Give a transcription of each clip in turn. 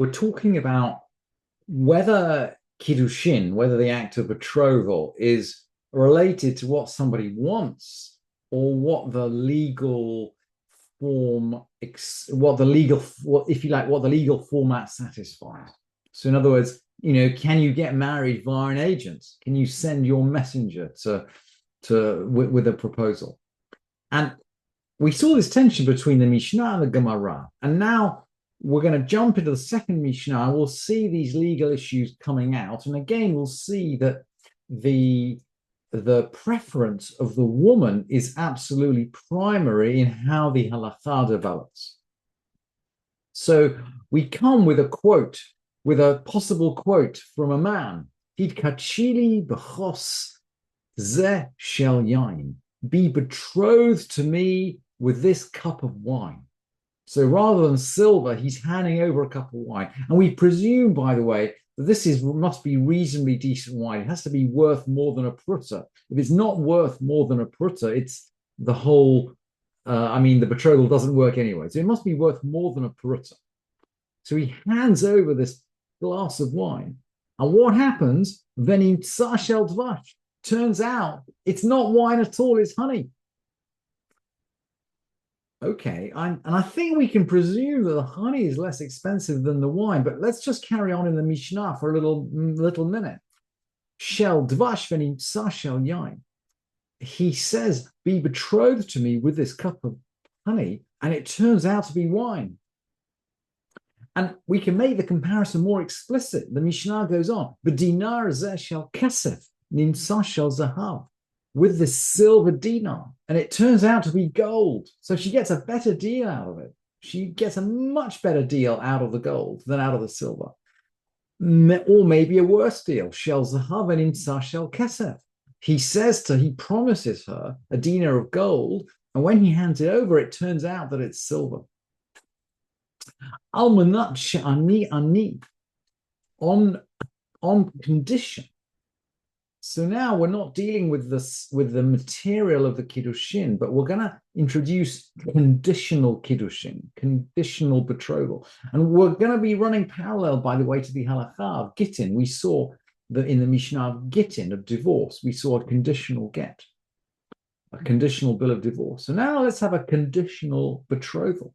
we're talking about whether Kiddushin, whether the act of betrothal is related to what somebody wants or what the legal form, what the legal, what if you like, what the legal format satisfies. So, in other words, can you get married via an agent? Can you send your messenger with a proposal? And we saw this tension between the Mishnah and the Gemara, and now we're going to jump into the second Mishnah, and we'll see these legal issues coming out. And again, we'll see that the preference of the woman is absolutely primary in how the halakha develops. So we come with a quote, with a possible quote from a man. Hidkachili b'chos ze shel yain. Be betrothed to me with this cup of wine. So rather than silver, he's handing over a cup of wine. And we presume, by the way, that this must be reasonably decent wine. It has to be worth more than a pruta. If it's not worth more than a pruta, it's the whole, the betrothal doesn't work anyway. So it must be worth more than a pruta. So he hands over this glass of wine. And what happens? Venim shel dvash. Turns out it's not wine at all, it's honey. Okay, and I think we can presume that the honey is less expensive than the wine, but let's just carry on in the Mishnah for a little minute. Shel dvash venim shel yain. He says, be betrothed to me with this cup of honey, and it turns out to be wine. And we can make the comparison more explicit. The Mishnah goes on, B'dinar zeh shel kesef nimsa shel zahav. With this silver dinar, and it turns out to be gold. So she gets a better deal out of it. She gets a much better deal out of the gold than out of the silver. Or maybe a worse deal. Shel zahav and imsa shel kesef. He promises her a dinar of gold, and when he hands it over, it turns out that it's silver. Almanat she'ani ani, on condition. So now we're not dealing with the material of the Kiddushin, but we're going to introduce conditional Kiddushin, conditional betrothal. And we're going to be running parallel, by the way, to the halakha of Gittin. We saw that in the Mishnah of Gittin, of divorce, we saw a conditional get, a conditional bill of divorce. So now let's have a conditional betrothal.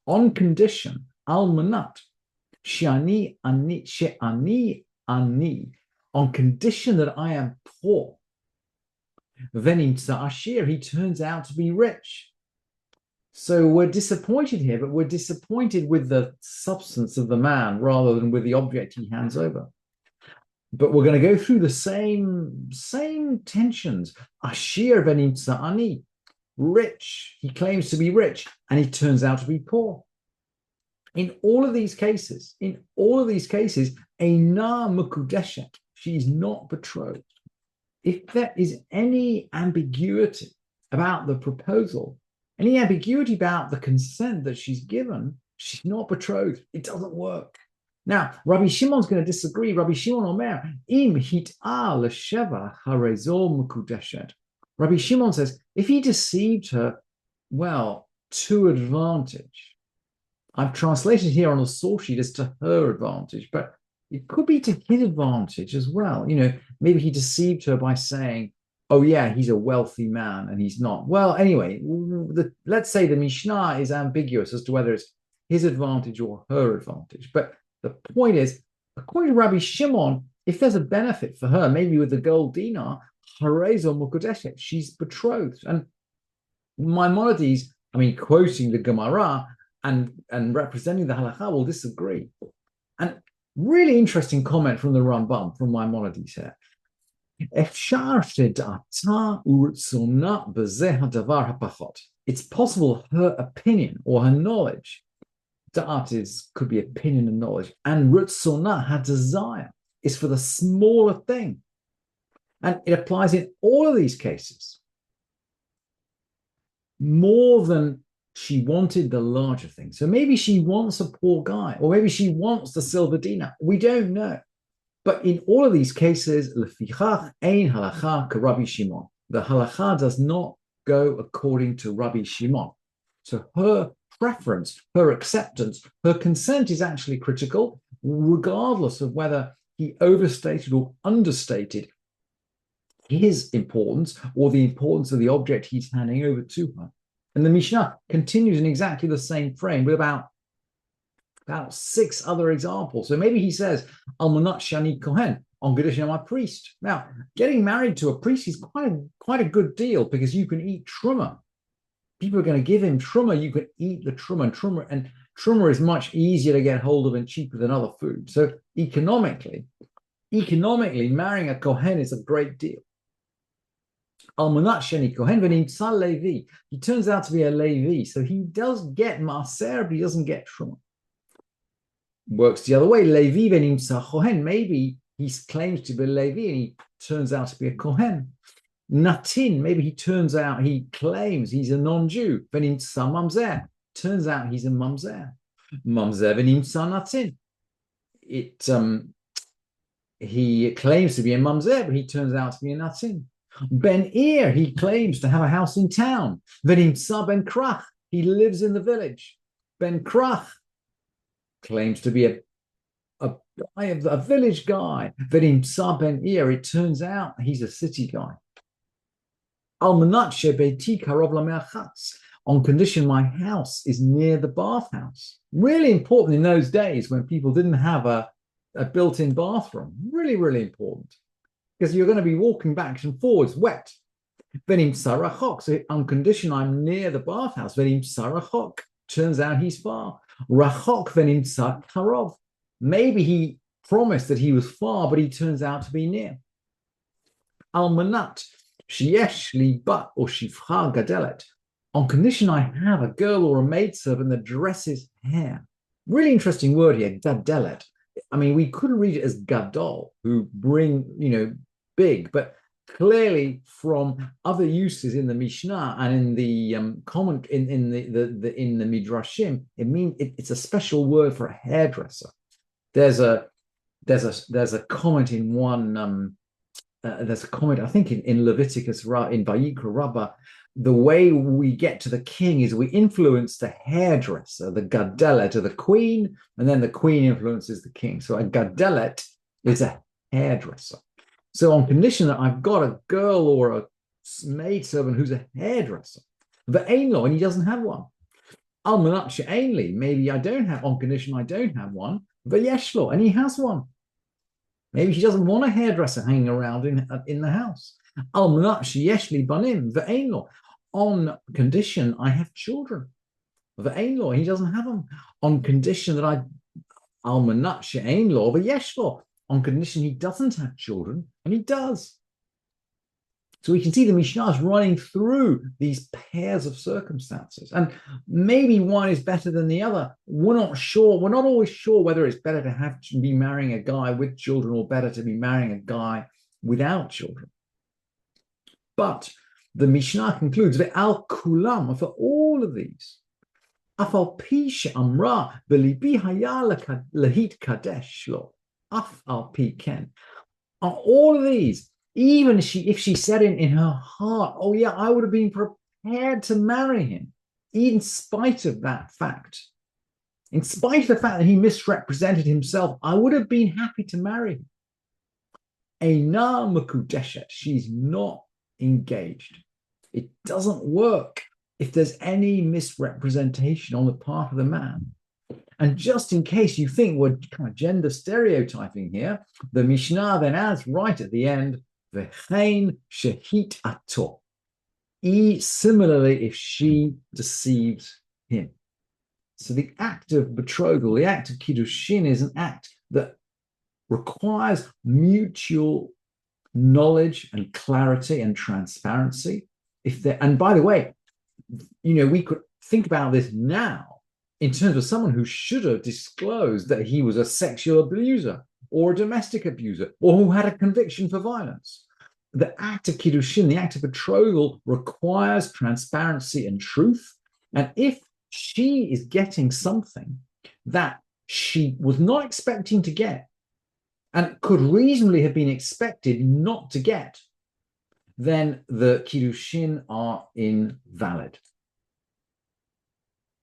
On condition, almanat, she'ani ani, on condition that I am poor. Venimtza ashir, he turns out to be rich. So we're disappointed here, but we're disappointed with the substance of the man rather than with the object he hands over. But we're going to go through the same tensions. Ashir venimtza ani, rich. He claims to be rich, and he turns out to be poor. In all of these cases, eina mekudeshet. She's not betrothed. If there is any ambiguity about the proposal, any ambiguity about the consent that she's given, she's not betrothed. It doesn't work. Now, Rabbi Shimon's going to disagree. Rabbi Shimon Omer, im hit'a l'sheva harezol mekudeshet. Rabbi Shimon says, if he deceived her, well, to advantage. I've translated here on the source sheet as to her advantage, but it could be to his advantage as well. Maybe he deceived her by saying, oh yeah, he's a wealthy man, and he's not. Well, anyway, let's say the Mishnah is ambiguous as to whether it's his advantage or her advantage. But the point is, according to Rabbi Shimon, if there's a benefit for her, maybe with the gold dinar, Harezo Mukudeshet, she's betrothed. And Maimonides, quoting the Gemara and representing the halakha, will disagree. And really interesting comment from the Rambam, from Maimonides here. It's possible her opinion or her knowledge, da'at could be opinion and knowledge, and rutzona, her desire, is for the smaller thing. And it applies in all of these cases. More than she wanted the larger thing. So maybe she wants a poor guy, or maybe she wants the silver dinar. We don't know. But in all of these cases, lefichach ein halacha ka Rabbi Shimon. The halacha does not go according to Rabbi Shimon. So her preference, her acceptance, her consent is actually critical, regardless of whether he overstated or understated his importance or the importance of the object he's handing over to her. And the Mishnah continues in exactly the same frame with about 6 other examples. So maybe he says, Almanat Shani Kohen, on condition I'm a priest. Now, getting married to a priest is quite a good deal because you can eat truma. People are going to give him truma. You can eat the truma, and truma is much easier to get hold of and cheaper than other food. So economically, marrying a Kohen is a great deal. Almanat Sheni Kohen v'nimtza Levi. He turns out to be a Levi, so he does get maaser, but he doesn't get truma. Works the other way. Levi v'nimtza Kohen. Maybe he claims to be a Levi and he turns out to be a Kohen. Natin. Maybe he claims he's a non-Jew. V'nimtza mamzer. Turns out he's a mamzer. Mamzer v'nimtza natin. He claims to be a mamzer, but he turns out to be a natin. Ben Ir, he claims to have a house in town. V'nimtza ben krach, he lives in the village. Ben krach claims to be a village guy. V'nimtza ben Ir, it turns out he's a city guy. Almanat shebeiti karov lame'achatz, on condition my house is near the bathhouse. Really important in those days when people didn't have a built-in bathroom. Really, really important. Because you're going to be walking back and forwards wet. Venim sarachok. So on condition I'm near the bathhouse. Venim sarachok. Turns out he's far. Rachok venim karov. Maybe he promised that he was far, but he turns out to be near. Almanat sheyesh li bat or shifcha gadelet. On condition I have a girl or a maidservant that dresses hair. Really interesting word here, gadelet. I mean, we couldn't read it as gadol, who bring, big, but clearly from other uses in the Mishnah and in the comment in the Midrashim, it's a special word for a hairdresser. There's a comment in one. There's a comment I think in Leviticus in Vayikra Rabbah. The way we get to the king is we influence the hairdresser, the gadelet, to the queen, and then the queen influences the king. So a gadelet is a hairdresser. So on condition that I've got a girl or a maidservant who's a hairdresser, v'ein, and he doesn't have one. Almanat she'ein, maybe I don't have, on condition I don't have one, v'yesh lo, and he has one. Maybe he doesn't want a hairdresser hanging around in the house. Almanat sheyesh li banim v'ein lo, on condition I have children. V'ein lo, he doesn't have them. On condition that almanat she'ein lo v'yesh lo, on condition he doesn't have children, and he does. So we can see the Mishnah is running through these pairs of circumstances. And maybe one is better than the other. We're not sure. We're not always sure whether it's better to be marrying a guy with children or better to be marrying a guy without children. But the Mishnah concludes that al kulam, for all of these, afal pi she'amra b'libi haya lahit kadesh lo. On all of these, even if she said in her heart, oh yeah, I would have been prepared to marry him, in spite of that fact, in spite of the fact that he misrepresented himself, I would have been happy to marry him. Eina makudeshet, she's not engaged. It doesn't work if there's any misrepresentation on the part of the man. And just in case you think we're kind of gender stereotyping here, the Mishnah then adds right at the end, V'chein shehit ato. Similarly, if she deceives him. So the act of betrothal, the act of Kiddushin, is an act that requires mutual knowledge and clarity and transparency. And by the way, we could think about this now in terms of someone who should have disclosed that he was a sexual abuser or a domestic abuser or who had a conviction for violence. The act of Kiddushin, the act of betrothal, requires transparency and truth. And if she is getting something that she was not expecting to get and could reasonably have been expected not to get, then the Kiddushin are invalid.